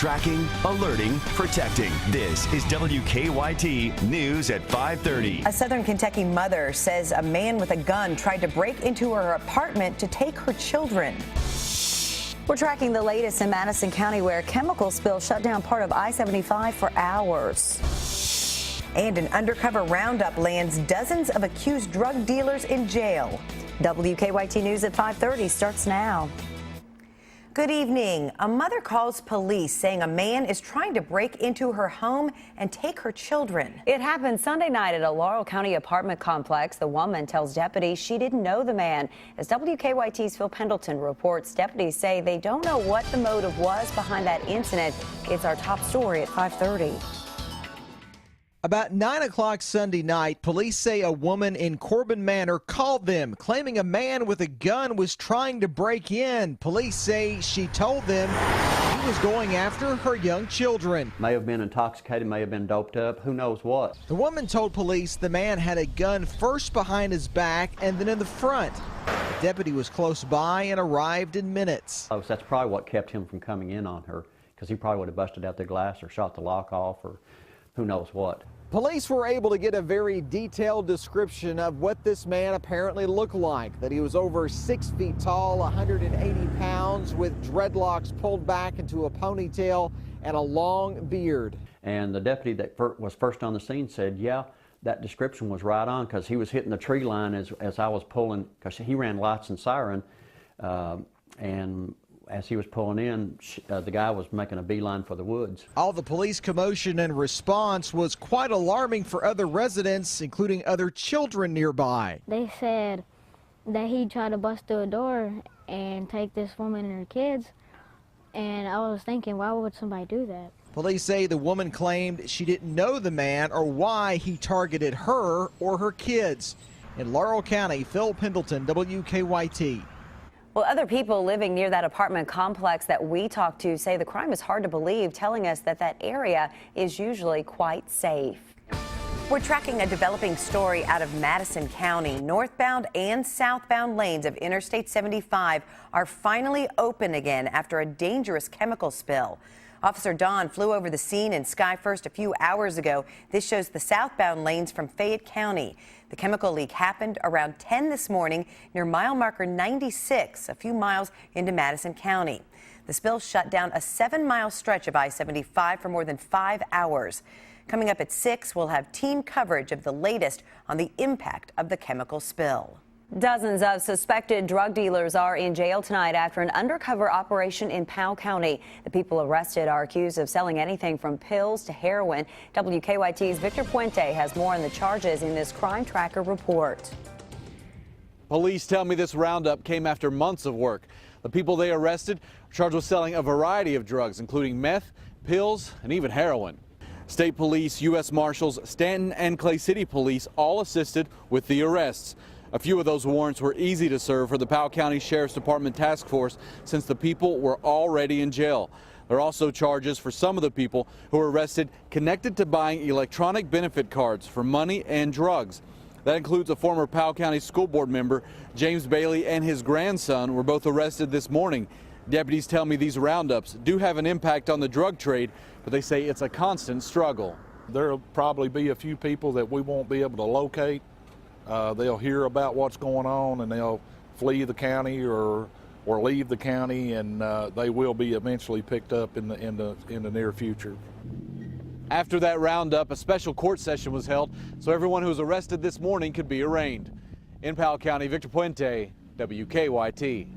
Tracking, alerting, protecting. This is WKYT News at 5:30. A Southern Kentucky mother says a man with a gun tried to break into her apartment to take her children. We're tracking the latest in Madison County, where a chemical spill shut down part of I-75 for hours. And an undercover roundup lands dozens of accused drug dealers in jail. WKYT News at 5:30 starts now. Good evening. A mother calls police saying a man is trying to break into her home and take her children. It happened Sunday night at a Laurel County apartment complex. The woman tells deputies she didn't know the man. As WKYT's Phil Pendleton reports, deputies say they don't know what the motive was behind that incident. It's our top story at 5:30. About 9 o'clock Sunday night, police say a woman in Corbin Manor called them, claiming a man with a gun was trying to break in. Police say she told them he was going after her young children. May have been intoxicated, may have been doped up, who knows what. The woman told police the man had a gun first behind his back and then in the front. The deputy was close by and arrived in minutes. So that's probably what kept him from coming in on her, because he probably would have busted out the glass or shot the lock off or who knows what. Police were able to get a very detailed description of what this man apparently looked like, that he was over 6 feet tall, 180 pounds, with dreadlocks pulled back into a ponytail and a long beard. And the deputy that was first on the scene said, yeah, that description was right on, because he was hitting the tree line as I was pulling, because he ran lights and siren, and as he was pulling in, the guy was making a beeline for the woods. All the police commotion and response was quite alarming for other residents, including other children nearby. They said that he tried to bust through a door and take this woman and her kids, and I was thinking, why would somebody do that? Police say the woman claimed she didn't know the man or why he targeted her or her kids. In Laurel County, Phil Pendleton, WKYT. Well, other people living near that apartment complex that we talked to say the crime is hard to believe, telling us that that area is usually quite safe. We're tracking a developing story out of Madison County. Northbound and southbound lanes of Interstate 75 are finally open again after a dangerous chemical spill. Officer Don flew over the scene in Sky First a few hours ago. This shows the southbound lanes from Fayette County. The chemical leak happened around 10 this morning near mile marker 96, a few miles into Madison County. The spill shut down a 7-mile stretch of I-75 for more than 5 hours. Coming up at 6, we'll have team coverage of the latest on the impact of the chemical spill. Dozens of suspected drug dealers are in jail tonight after an undercover operation in Powell County. The people arrested are accused of selling anything from pills to heroin. WKYT's Victor Puente has more on the charges in this Crime Tracker report. Police tell me this roundup came after months of work. The people they arrested are charged with selling a variety of drugs, including meth, pills, and even heroin. State Police, U.S. Marshals, Stanton, and Clay City Police all assisted with the arrests. A few of those warrants were easy to serve for the Powell County Sheriff's Department task force since the people were already in jail. There are also charges for some of the people who were arrested connected to buying electronic benefit cards for money and drugs. That includes a former Powell County School Board member. James Bailey and his grandson were both arrested this morning. Deputies tell me these roundups do have an impact on the drug trade, but they say it's a constant struggle. There'll probably be a few people that we won't be able to locate. They'll hear about what's going on and they'll flee the county or leave the county, and they will be eventually picked up in the near future. After that roundup, a special court session was held so everyone who was arrested this morning could be arraigned. In Powell County, Victor Puente, WKYT.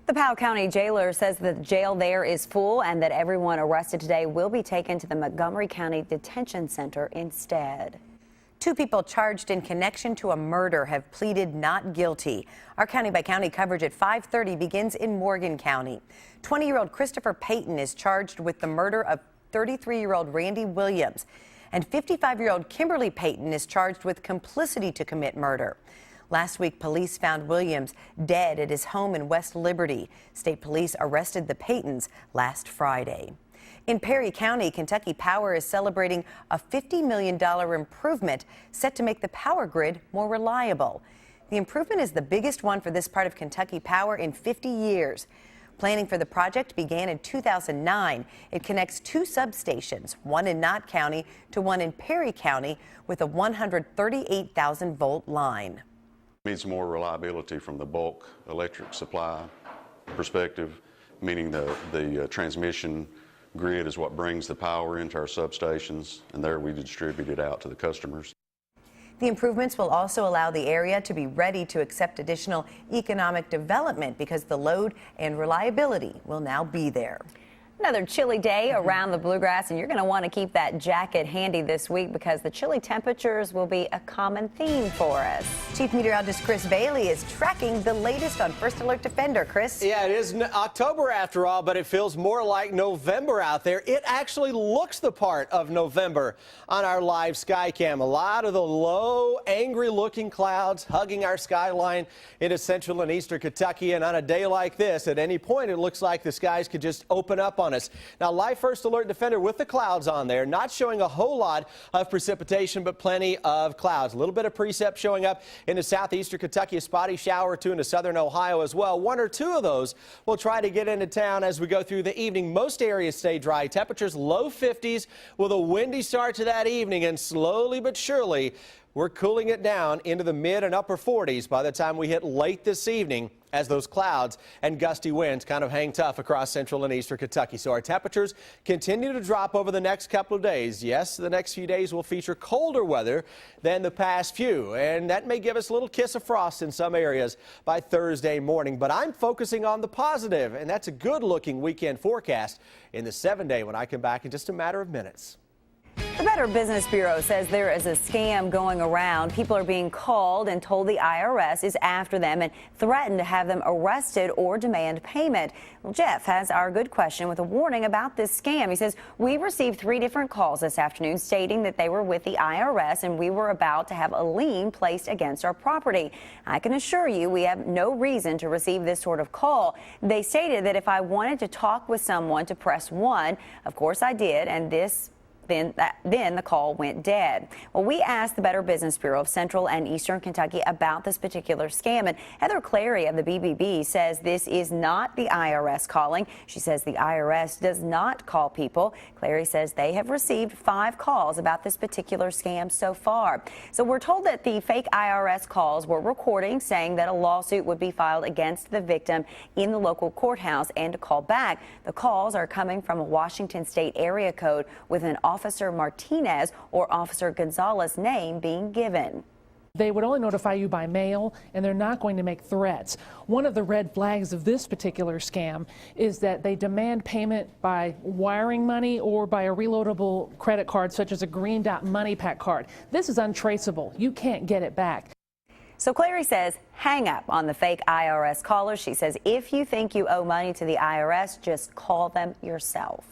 The Powell County jailer says the jail there is full and that everyone arrested today will be taken to the Montgomery County Detention Center instead. 2 people charged in connection to a murder have pleaded not guilty. Our county-by-county coverage at 5:30 begins in Morgan County. 20-year-old Christopher Payton is charged with the murder of 33-year-old Randy Williams, and 55-year-old Kimberly Payton is charged with complicity to commit murder. Last week, police found Williams dead at his home in West Liberty. State police arrested the Paytons last Friday. In Perry County, Kentucky Power is celebrating a $50 million improvement set to make the power grid more reliable. The improvement is the biggest one for this part of Kentucky Power in 50 years. Planning for the project began in 2009. It connects two substations, one in Knott County to one in Perry County, with a 138,000-volt line. Needs more reliability from the bulk electric supply perspective, meaning the transmission grid is what brings the power into our substations, and there we distribute it out to the customers. The improvements will also allow the area to be ready to accept additional economic development because the load and reliability will now be there. Another chilly day around the Bluegrass, and you're going to want to keep that jacket handy this week because the chilly temperatures will be a common theme for us. Chief Meteorologist Chris Bailey is tracking the latest on First Alert Defender. Chris? Yeah, it is October after all, but it feels more like November out there. It actually looks the part of November on our live sky cam. A lot of the low, angry-looking clouds hugging our skyline into central and eastern Kentucky, and on a day like this, at any point, it looks like the skies could just open up on us. Now, live First Alert Defender with the clouds on there, not showing a whole lot of precipitation, but plenty of clouds. A little bit of precip showing up into southeastern Kentucky, a spotty shower or two into southern Ohio as well. One or two of those will try to get into town as we go through the evening. Most areas stay dry. Temperatures low 50s with a windy start to that evening, and slowly but surely we're cooling it down into the mid and upper 40s by the time we hit late this evening as those clouds and gusty winds kind of hang tough across central and eastern Kentucky. So our temperatures continue to drop over the next couple of days. Yes, the next few days will feature colder weather than the past few, and that may give us a little kiss of frost in some areas by Thursday morning. But I'm focusing on the positive, and that's a good-looking weekend forecast in the 7-day when I come back in just a matter of minutes. The Better Business Bureau says there is a scam going around. People are being called and told the IRS is after them and threatened to have them arrested or demand payment. Well, Jeff has our good question with a warning about this scam. He says, we received 3 different calls this afternoon stating that they were with the IRS and we were about to have a lien placed against our property. I can assure you we have no reason to receive this sort of call. They stated that if I wanted to talk with someone to press 1, of course I did, and then the call went dead. Well, we asked the Better Business Bureau of Central and Eastern Kentucky about this particular scam, and Heather Clary of the BBB says this is not the IRS calling. She says the IRS does not call people. Clary says they have received 5 calls about this particular scam so far. So we're told that the fake IRS calls were recording saying that a lawsuit would be filed against the victim in the local courthouse and to call back. The calls are coming from a Washington state area code with an Officer Martinez or Officer Gonzalez name being given. They would only notify you by mail, and they're not going to make threats. One of the red flags of this particular scam is that they demand payment by wiring money or by a reloadable credit card, such as a Green Dot Money Pack card. This is untraceable. You can't get it back. So Clary says hang up on the fake IRS callers. She says if you think you owe money to the IRS, just call them yourself.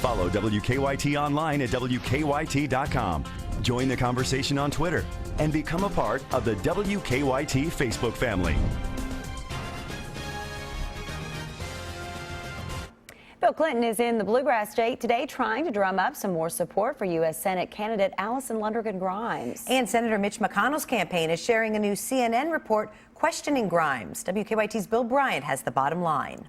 Follow WKYT online at WKYT.com. Join the conversation on Twitter and become a part of the WKYT Facebook family. Bill Clinton is in the Bluegrass State today trying to drum up some more support for U.S. Senate candidate Allison Lundergan Grimes. And Senator Mitch McConnell's campaign is sharing a new CNN report questioning Grimes. WKYT's Bill Bryant has the bottom line.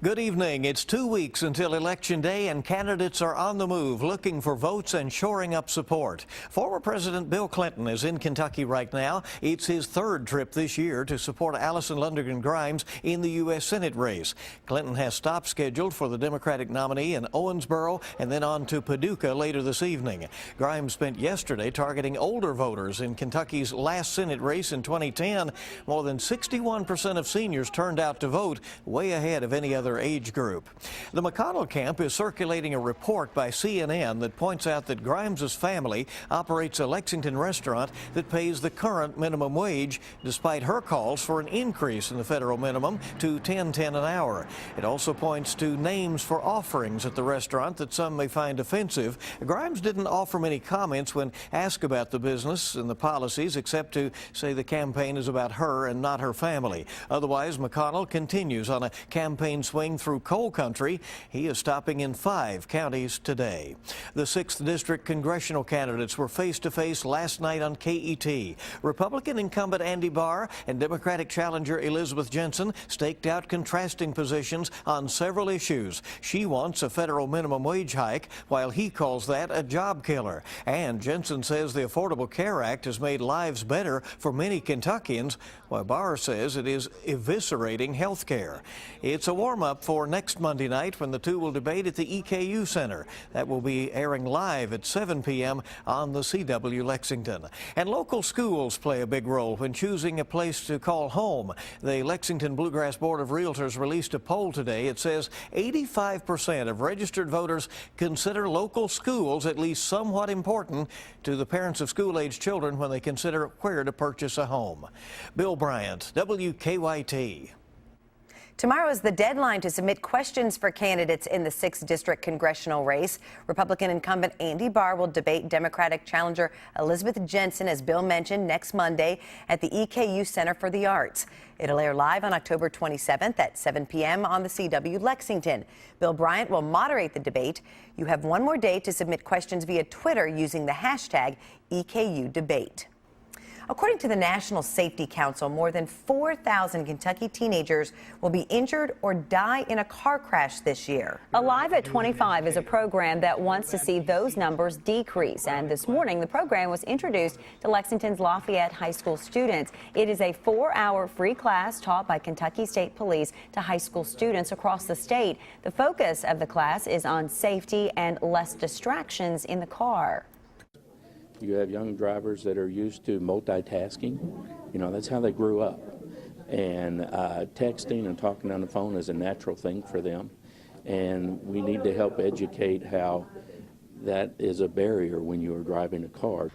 Good evening. It's 2 weeks until Election Day, and candidates are on the move looking for votes and shoring up support. Former President Bill Clinton is in Kentucky right now. It's his 3rd trip this year to support Allison Lundergan Grimes in the U.S. Senate race. Clinton has stops scheduled for the Democratic nominee in Owensboro and then on to Paducah later this evening. Grimes spent yesterday targeting older voters in Kentucky's last Senate race in 2010. More than 61% of seniors turned out to vote, way ahead of any other age group. The McConnell camp is circulating a report by CNN that points out that Grimes's family operates a Lexington restaurant that pays the current minimum wage, despite her calls for an increase in the federal minimum to $10.10 an hour. It also points to names for offerings at the restaurant that some may find offensive. Grimes didn't offer many comments when asked about the business and the policies, except to say the campaign is about her and not her family. Otherwise, McConnell continues on a campaign swing through coal country. He is stopping in 5 counties today. The 6th District congressional candidates were face-to-face last night on KET. Republican incumbent Andy Barr and Democratic challenger Elizabeth Jensen staked out contrasting positions on several issues. She wants a federal minimum wage hike, while he calls that a job killer. And Jensen says the Affordable Care Act has made lives better for many Kentuckians, while Barr says it is eviscerating health care. It's a warm-up for next Monday night when the two will debate at the EKU Center. That will be airing live at 7 p.m. on the CW Lexington. And local schools play a big role when choosing a place to call home. The Lexington Bluegrass Board of Realtors released a poll today. It says 85% of registered voters consider local schools at least somewhat important to the parents of school-age children when they consider where to purchase a home. Bill Bryant, WKYT. Tomorrow is the deadline to submit questions for candidates in the 6th District congressional race. Republican incumbent Andy Barr will debate Democratic challenger Elizabeth Jensen, as Bill mentioned, next Monday at the EKU Center for the Arts. It'll air live on October 27th at 7 p.m. on the CW Lexington. Bill Bryant will moderate the debate. You have one more day to submit questions via Twitter using the hashtag EKUDebate. According to the National Safety Council, more than 4,000 Kentucky teenagers will be injured or die in a car crash this year. Alive at 25 is a program that wants to see those numbers decrease. And this morning, the program was introduced to Lexington's Lafayette High School students. It is a 4-hour free class taught by Kentucky State Police to high school students across the state. The focus of the class is on safety and less distractions in the car. You have young drivers that are used to multitasking. You know, that's how they grew up. And texting and talking on the phone is a natural thing for them. And we need to help educate how that is a barrier when you are driving a car.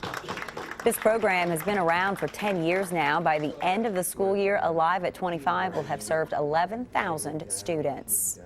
This program has been around for 10 years now. By the end of the school year, Alive at 25 will have served 11,000 students.